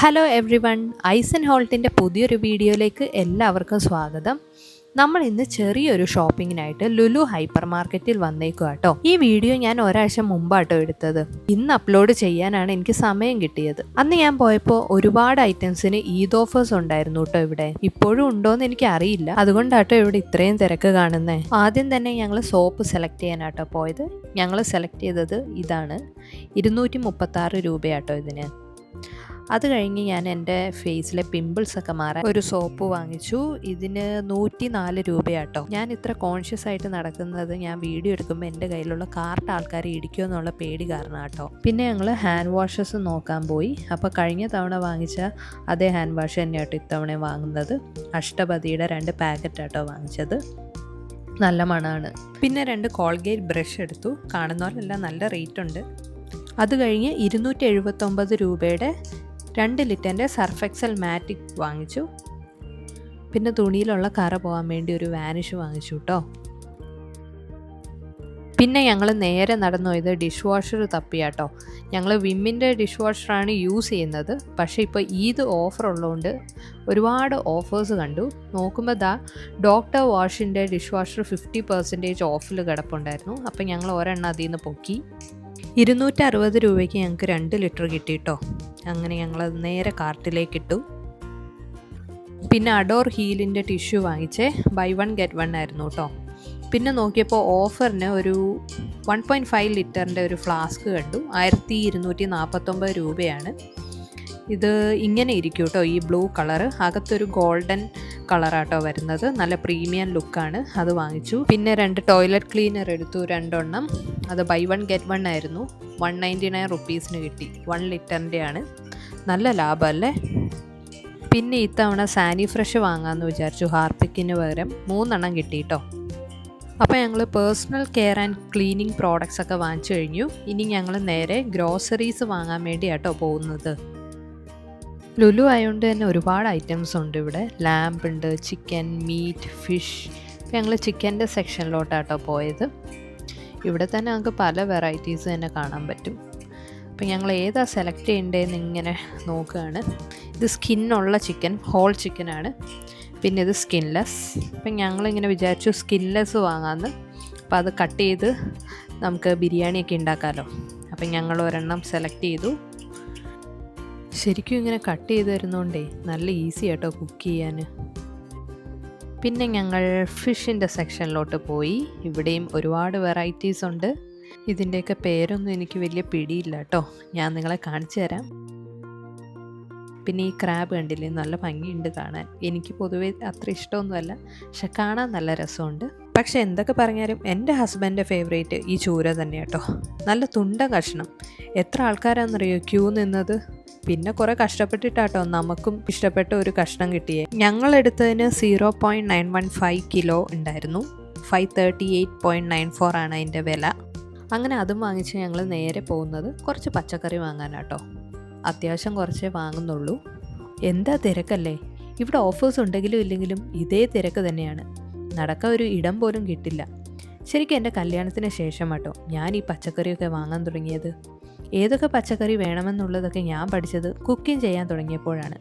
Hello everyone, ice and ഹോൾട്ടിൻ്റെ പുതിയൊരു വീഡിയോയിലേക്ക് എല്ലാവർക്കും സ്വാഗതം. നമ്മൾ ഇന്ന് ചെറിയൊരു ഷോപ്പിങ്ങിനായിട്ട് ലുലു ഹൈപ്പർ മാർക്കറ്റിൽ വന്നേക്കുക കേട്ടോ. ഈ വീഡിയോ ഞാൻ ഒരാഴ്ച മുമ്പാട്ടോ എടുത്തത്. ഇന്ന് അപ്ലോഡ് ചെയ്യാനാണ് എനിക്ക് സമയം കിട്ടിയത്. അന്ന് ഞാൻ പോയപ്പോൾ ഒരുപാട് ഐറ്റംസിന് ഈദ് ഓഫേഴ്സ് ഉണ്ടായിരുന്നു കേട്ടോ ഇവിടെ. ഇപ്പോഴും ഉണ്ടോയെന്ന് എനിക്ക് അറിയില്ല, അതുകൊണ്ടാട്ടോ ഇവിടെ ഇത്രയും തിരക്ക് കാണുന്നത്. ആദ്യം തന്നെ ഞങ്ങൾ സോപ്പ് സെലക്ട് ചെയ്യാനാട്ടോ പോയത്. ഞങ്ങൾ സെലക്ട് ചെയ്തത് ഇതാണ്. 236 രൂപയാട്ടോ ഇതിന്. അത് കഴിഞ്ഞ് ഞാൻ എൻ്റെ ഫേസിലെ പിമ്പിൾസൊക്കെ മാറാൻ ഒരു സോപ്പ് വാങ്ങിച്ചു. ഇതിന് 104 രൂപയാട്ടോ. ഞാൻ ഇത്ര കോൺഷ്യസ് ആയിട്ട് നടക്കുന്നത് ഞാൻ വീഡിയോ എടുക്കുമ്പോൾ എൻ്റെ കയ്യിലുള്ള കാർട്ട് ആൾക്കാരെ ഇടിക്കുമോ എന്നുള്ള പേടി കാരണം കേട്ടോ. പിന്നെ ഞങ്ങൾ ഹാൻഡ് വാഷസ് നോക്കാൻ പോയി. അപ്പോൾ കഴിഞ്ഞ തവണ വാങ്ങിച്ച അതേ ഹാൻഡ് വാഷ് തന്നെയാട്ടോ ഇത്തവണ വാങ്ങുന്നത്. അഷ്ടപതിയുടെ 2 പാക്കറ്റാട്ടോ വാങ്ങിച്ചത്. നല്ല മണമാണ്. പിന്നെ 2 കോൾഗേറ്റ് ബ്രഷ് എടുത്തു. കാണുന്ന പോലെല്ലാം നല്ല റേറ്റ് ഉണ്ട്. അത് കഴിഞ്ഞ് 279 രൂപയുടെ 2 ലിറ്ററിൻ്റെ സർഫ് എക്സൽ മാറ്റിക് വാങ്ങിച്ചു. പിന്നെ തുണിയിലുള്ള കറ പോകാൻ വേണ്ടി ഒരു വാനിഷ് വാങ്ങിച്ചു കേട്ടോ. പിന്നെ ഞങ്ങൾ നേരെ നടന്നു പോയത് ഡിഷ് വാഷർ തപ്പിയാട്ടോ. ഞങ്ങൾ വിമ്മിൻ്റെ ഡിഷ് വാഷറാണ് യൂസ് ചെയ്യുന്നത്. പക്ഷേ ഇപ്പോൾ ഈദ് ഓഫർ ഉള്ളതുകൊണ്ട് ഒരുപാട് ഓഫേഴ്സ് കണ്ടു. നോക്കുമ്പോൾ ഡോക്ടർ വാഷിൻ്റെ ഡിഷ് വാഷർ 50% ഓഫിൽ കിടപ്പുണ്ടായിരുന്നു. അപ്പോൾ ഞങ്ങൾ ഒരെണ്ണം അതിൽ നിന്ന് പൊക്കി. 260 രൂപയ്ക്ക് ഞങ്ങൾക്ക് 2 ലിറ്റർ കിട്ടിയിട്ടോ. അങ്ങനെ ഞങ്ങളത് നേരെ കാർട്ടിലേക്ക് ഇട്ടു. പിന്നെ അഡോർ ഹീലിൻ്റെ ടിഷ്യൂ വാങ്ങിച്ചേ. ബൈ 1 ഗെറ്റ് 1 ആയിരുന്നു കേട്ടോ. പിന്നെ നോക്കിയപ്പോൾ ഓഫറിന് ഒരു 1.5 ലിറ്ററിൻ്റെ ഒരു ഫ്ലാസ്ക് കണ്ടു. 1249 രൂപയാണ്. ഇത് ഇങ്ങനെ ഇരിക്കും കേട്ടോ, ഈ ബ്ലൂ കളറ്. അകത്തൊരു ഗോൾഡൻ കളറാട്ടോ വരുന്നത്. നല്ല പ്രീമിയം ലുക്കാണ്. അത് വാങ്ങിച്ചു. പിന്നെ 2 ടോയ്ലറ്റ് ക്ലീനർ എടുത്തു, 2 എണ്ണം. അത് ബൈ 1 ഗെറ്റ് 1 ആയിരുന്നു. 199 റുപ്പീസിന് കിട്ടി. 1 ലിറ്ററിൻ്റെ ആണ്. നല്ല ലാഭമല്ലേ. പിന്നെ ഇത്തവണ സാനി ഫ്രഷ് വാങ്ങാമെന്ന് വിചാരിച്ചു. ഹാർപ്പിക്കിന് പകരം 3 എണ്ണം കിട്ടി കേട്ടോ. അപ്പോൾ ഞങ്ങൾ personal care and cleaning products ഒക്കെ വാങ്ങിച്ചു കഴിഞ്ഞു. ഇനി ഞങ്ങൾ നേരെ ഗ്രോസറീസ് വാങ്ങാൻ വേണ്ടിയാട്ടോ പോകുന്നത്. ലുലു ആയതുകൊണ്ട് തന്നെ ഒരുപാട് ഐറ്റംസ് ഉണ്ട് ഇവിടെ. ലാമ്പ് ഉണ്ട്, ചിക്കൻ, മീറ്റ്, ഫിഷ്. ഞങ്ങൾ ചിക്കൻ്റെ സെക്ഷനിലോട്ടാട്ടോ പോയത്. ഇവിടെ തന്നെ നമുക്ക് പല വെറൈറ്റീസ് തന്നെ കാണാൻ പറ്റും. അപ്പം ഞങ്ങൾ ഏതാ സെലക്ട് ചെയ്യേണ്ടതെന്ന് ഇങ്ങനെ നോക്കുകയാണ്. ഇത് സ്കിന്നുള്ള ചിക്കൻ, ഹോൾ ചിക്കനാണ്. പിന്നെ ഇത് സ്കിൻലെസ്. അപ്പം ഞങ്ങളിങ്ങനെ വിചാരിച്ചു സ്കിൻലെസ് വാങ്ങാമെന്ന്. അപ്പോൾ അത് കട്ട് ചെയ്ത് നമുക്ക് ബിരിയാണിയൊക്കെ ഉണ്ടാക്കാമല്ലോ. അപ്പം ഞങ്ങൾ ഒരെണ്ണം സെലക്ട് ചെയ്തു. ശരിക്കും ഇങ്ങനെ കട്ട് ചെയ്ത് തരുന്നതുകൊണ്ടേ നല്ല ഈസി ആട്ടോ കുക്ക് ചെയ്യാൻ. പിന്നെ ഞങ്ങൾ ഫിഷിൻ്റെ സെക്ഷനിലോട്ട് പോയി. ഇവിടെയും ഒരുപാട് വെറൈറ്റീസ് ഉണ്ട്. ഇതിൻ്റെയൊക്കെ പേരൊന്നും എനിക്ക് വലിയ പിടിയില്ല കേട്ടോ. ഞാൻ നിങ്ങളെ കാണിച്ചു തരാം. പിന്നെ ഈ ക്രാബ് കണ്ടില്ലേ, നല്ല ഭംഗിയുണ്ട് കാണാൻ. എനിക്ക് പൊതുവേ അത്ര ഇഷ്ടമൊന്നുമല്ല, പക്ഷെ കാണാൻ നല്ല രസമുണ്ട്. പക്ഷെ എന്തൊക്കെ പറഞ്ഞാലും എൻ്റെ ഹസ്ബൻഡിൻ്റെ ഫേവറേറ്റ് ഈ ചൂര തന്നെ കേട്ടോ. നല്ല തുണ്ട കഷ്ണം. എത്ര ആൾക്കാരാണെന്നറിയോ ക്യൂ നിന്നത്. പിന്നെ കുറേ കഷ്ടപ്പെട്ടിട്ടാട്ടോ നമുക്കും ഇഷ്ടപ്പെട്ട ഒരു കഷ്ണം കിട്ടിയേ. ഞങ്ങളെടുത്തതിന് 0.915 കിലോ ഉണ്ടായിരുന്നു. 538.94 ആണ് അതിൻ്റെ വില. അങ്ങനെ അതും വാങ്ങിച്ച് ഞങ്ങൾ നേരെ പോകുന്നത് കുറച്ച് പച്ചക്കറി വാങ്ങാനാട്ടോ. അത്യാവശ്യം കുറച്ചേ വാങ്ങുന്നുള്ളൂ. എന്താ തിരക്കല്ലേ. ഇവിടെ ഓഫേഴ്സ് ഉണ്ടെങ്കിലും ഇല്ലെങ്കിലും ഇതേ തിരക്ക് തന്നെയാണ്. നടക്കാൻ ഒരു ഇടം പോലും കിട്ടില്ല. ശരിക്കും എൻ്റെ കല്യാണത്തിന് ശേഷം കേട്ടോ ഞാൻ ഈ പച്ചക്കറിയൊക്കെ വാങ്ങാൻ തുടങ്ങിയത്. ഏതൊക്കെ പച്ചക്കറി വേണമെന്നുള്ളതൊക്കെ ഞാൻ പഠിച്ചത് കുക്കിംഗ് ചെയ്യാൻ തുടങ്ങിയപ്പോഴാണ്.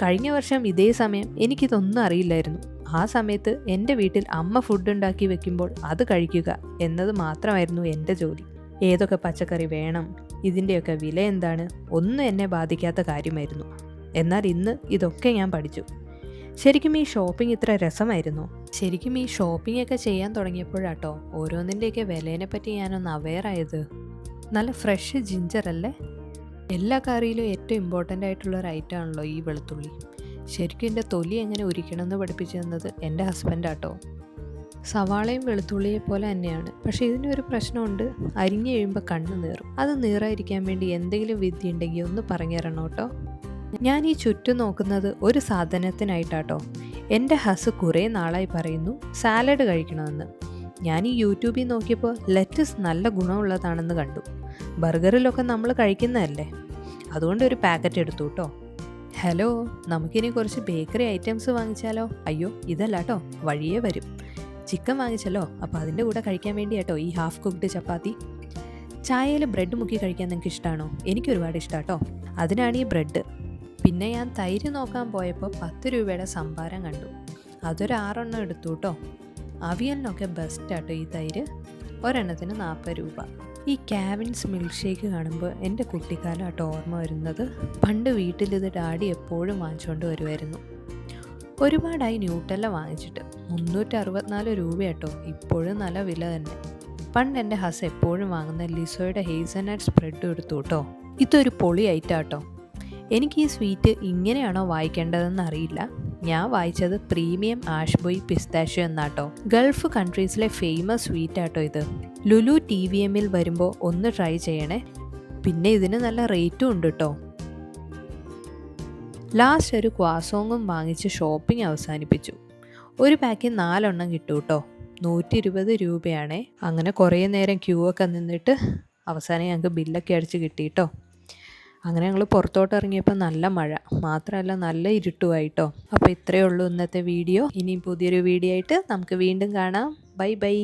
കഴിഞ്ഞ വർഷം ഇതേ സമയം എനിക്കിതൊന്നും അറിയില്ലായിരുന്നു. ആ സമയത്ത് എൻ്റെ വീട്ടിൽ അമ്മ ഫുഡ് ഉണ്ടാക്കി വെക്കുമ്പോൾ അത് കഴിക്കുക എന്നത് മാത്രമായിരുന്നു എൻ്റെ ജോലി. ഏതൊക്കെ പച്ചക്കറി വേണം, ഇതിൻ്റെയൊക്കെ വില എന്താണ്, ഒന്നും എന്നെ ബാധിക്കാത്ത കാര്യമായിരുന്നു. എന്നാൽ ഇന്ന് ഇതൊക്കെ ഞാൻ പഠിച്ചു. ശരിക്കും ഈ ഷോപ്പിംഗ് ഇത്ര രസമായിരുന്നു. ശരിക്കും ഈ ഷോപ്പിംഗ് ഒക്കെ ചെയ്യാൻ തുടങ്ങിയപ്പോഴാട്ടോ ഓരോന്നിൻ്റെയൊക്കെ വിലേനെ പറ്റി ഞാനൊന്ന് അവെയർ ആയത്. നല്ല ഫ്രഷ് ജിഞ്ചർ അല്ലേ. എല്ലാ കറിയിലും ഏറ്റവും ഇമ്പോർട്ടൻ്റ് ആയിട്ടുള്ള ഒരു ഐറ്റം ആണല്ലോ ഈ വെളുത്തുള്ളി. ശരിക്കും എൻ്റെ തൊലി എങ്ങനെ ഉരിക്കണമെന്ന് പഠിപ്പിച്ചു തന്നത് എൻ്റെ ഹസ്ബൻഡാട്ടോ. സവാളയും വെളുത്തുള്ളിയെ പോലെ തന്നെയാണ്, പക്ഷേ ഇതിനൊരു പ്രശ്നമുണ്ട്. അരിഞ്ഞു കഴിയുമ്പോൾ കണ്ണ് നീറും. അത് നീറാതിരിക്കാൻ വേണ്ടി എന്തെങ്കിലും വിദ്യ ഉണ്ടെങ്കിൽ ഒന്ന് പറഞ്ഞു തരണം കേട്ടോ. ഞാൻ ഈ ചുറ്റും നോക്കുന്നത് ഒരു സാധനത്തിനായിട്ടാട്ടോ. എൻ്റെ ഹസ് കുറേ നാളായി പറയുന്നു സാലഡ് കഴിക്കണമെന്ന്. ഞാൻ ഈ യൂട്യൂബിൽ നോക്കിയപ്പോൾ ലെറ്റസ് നല്ല ഗുണമുള്ളതാണെന്ന് കണ്ടു. ബർഗറിലൊക്കെ നമ്മൾ കഴിക്കുന്നതല്ലേ, അതുകൊണ്ട് ഒരു പാക്കറ്റ് എടുത്തു കേട്ടോ. ഹലോ, നമുക്കിനി കുറച്ച് ബേക്കറി ഐറ്റംസ് വാങ്ങിച്ചാലോ? അയ്യോ ഇതല്ല കേട്ടോ, വഴിയേ വരും. ചിക്കൻ വാങ്ങിച്ചല്ലോ, അപ്പോൾ അതിൻ്റെ കൂടെ കഴിക്കാൻ വേണ്ടി കേട്ടോ ഈ ഹാഫ് കുക്ക്ഡ് ചപ്പാത്തി. ചായയിൽ ബ്രെഡ് മുക്കി കഴിക്കാൻ നിങ്ങൾക്ക് ഇഷ്ടമാണോ? എനിക്കൊരുപാട് ഇഷ്ടമാണ് കേട്ടോ. അതിനാണ് ഈ ബ്രെഡ്. പിന്നെ ഞാൻ തൈര് നോക്കാൻ പോയപ്പോൾ 10 രൂപയുടെ സംഭാരം കണ്ടു. അതൊരു 6 എണ്ണം എടുത്തു കേട്ടോ. അവിയലിനൊക്കെ ബെസ്റ്റാട്ടോ ഈ തൈര്. ഒരെണ്ണത്തിന് 40 രൂപ. ഈ കാവിൻസ് മിൽക്ക് ഷേക്ക് കാണുമ്പോൾ എൻ്റെ കുട്ടിക്കാലമാട്ടോ ഓർമ്മ വരുന്നത്. പണ്ട് വീട്ടിലിത് ഡാഡി എപ്പോഴും വാങ്ങിച്ചുകൊണ്ട് വരുമായിരുന്നു. ഒരുപാടായി ന്യൂട്ടെല്ല വാങ്ങിച്ചിട്ട് 364 രൂപയാട്ടോ. ഇപ്പോഴും നല്ല വില തന്നെ. പണ്ട് എൻ്റെ ഹസ് എപ്പോഴും വാങ്ങുന്ന ലിസോയുടെ ഹേസൽനട്ട് സ്പ്രെഡ് എടുത്തു കേട്ടോ. ഇതൊരു പൊളി ഐറ്റാട്ടോ. എനിക്ക് ഈ സ്വീറ്റ് ഇങ്ങനെയാണോ വായിക്കേണ്ടതെന്ന് അറിയില്ല. ഞാൻ വായിച്ചത് പ്രീമിയം ആഷ്ബോയ് പിസ്താഷ്യോ എന്നാട്ടോ. ഗൾഫ് കൺട്രീസിലെ ഫേമസ് സ്വീറ്റ് ആട്ടോ ഇത്. ലുലു TVMൽ വരുമ്പോൾ ഒന്ന് ട്രൈ ചെയ്യണേ. പിന്നെ ഇതിന് നല്ല റേറ്റും ഉണ്ട് കേട്ടോ. ലാസ്റ്റ് ഒരു ക്വാസോങ്ങും വാങ്ങിച്ച് ഷോപ്പിംഗ് അവസാനിപ്പിച്ചു. ഒരു പാക്കിൽ 4 എണ്ണം കിട്ടും കേട്ടോ. 120 രൂപയാണേ. അങ്ങനെ കുറേ നേരം ക്യൂ ഒക്കെ നിന്നിട്ട് അവസാനം ഞങ്ങൾക്ക് ബില്ലൊക്കെ അടിച്ച് കിട്ടിയിട്ടോ. അങ്ങനെ ഞങ്ങൾ പുറത്തോട്ട് ഇറങ്ങിയപ്പോൾ നല്ല മഴ, മാത്രമല്ല നല്ല ഇരുട്ടുമായിട്ടോ. അപ്പോൾ ഇത്രയേ ഉള്ളൂ ഇന്നത്തെ വീഡിയോ. ഇനി പുതിയൊരു വീഡിയോ ആയിട്ട് നമുക്ക് വീണ്ടും കാണാം. Bye bye.